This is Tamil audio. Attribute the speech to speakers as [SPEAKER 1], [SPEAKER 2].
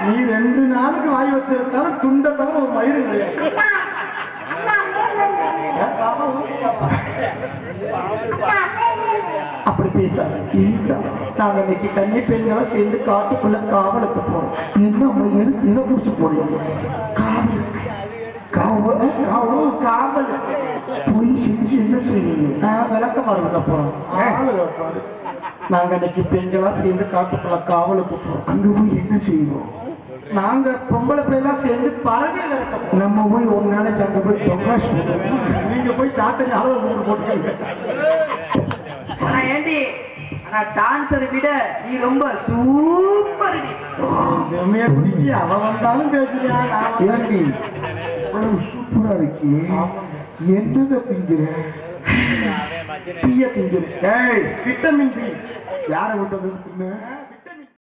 [SPEAKER 1] நீ 2 நாளுக்கு வாய் வச்சிருந்தாலும் துண்டை தவிர ஒரு மயிறு கிடையாது. அப்படி பேசாத. நாங்க இன்னைக்கு கன்னி பெண்களை சேர்ந்து காட்டுக்குள்ள காவலுக்கு போறோம்.
[SPEAKER 2] என்ன எதுக்கு இதை பிடிச்சி போறீங்க? காவலுக்கு
[SPEAKER 1] காவலுக்கு
[SPEAKER 2] போய் செஞ்சு என்ன செய்வீங்க?
[SPEAKER 1] விளக்க மறுபட போறோம். நாங்க இன்னைக்கு பெண்களா சேர்ந்து காட்டுக்குள்ள காவலுக்கு போறோம்.
[SPEAKER 2] அங்க போய் என்ன செய்வோம்?
[SPEAKER 1] நாங்க பொம்பளை பிள்ளைலாம் சேர்ந்து பறவை விரட்டோம்.
[SPEAKER 2] நம்ம போய் ஒரு நாளைக்கு அங்க போய் தொங்காஷ் போடுவோம்.
[SPEAKER 1] நீங்க போய் சாத்தனி அளவு போட்டுக்கீங்க.
[SPEAKER 3] ஆனா ஏண்டி டான்ஸரை விட நீ ரொம்ப சூப்பர்.
[SPEAKER 1] அவ வந்தாலும் பேசுறியா?
[SPEAKER 2] ஏண்டி இவ்வளவு சூப்பரா இருக்கே, என்னதை திங்கிற?
[SPEAKER 1] பிய திங்கிற.
[SPEAKER 2] ஏய்,
[SPEAKER 1] விட்டமின் பி.
[SPEAKER 2] யாரை விட்டது?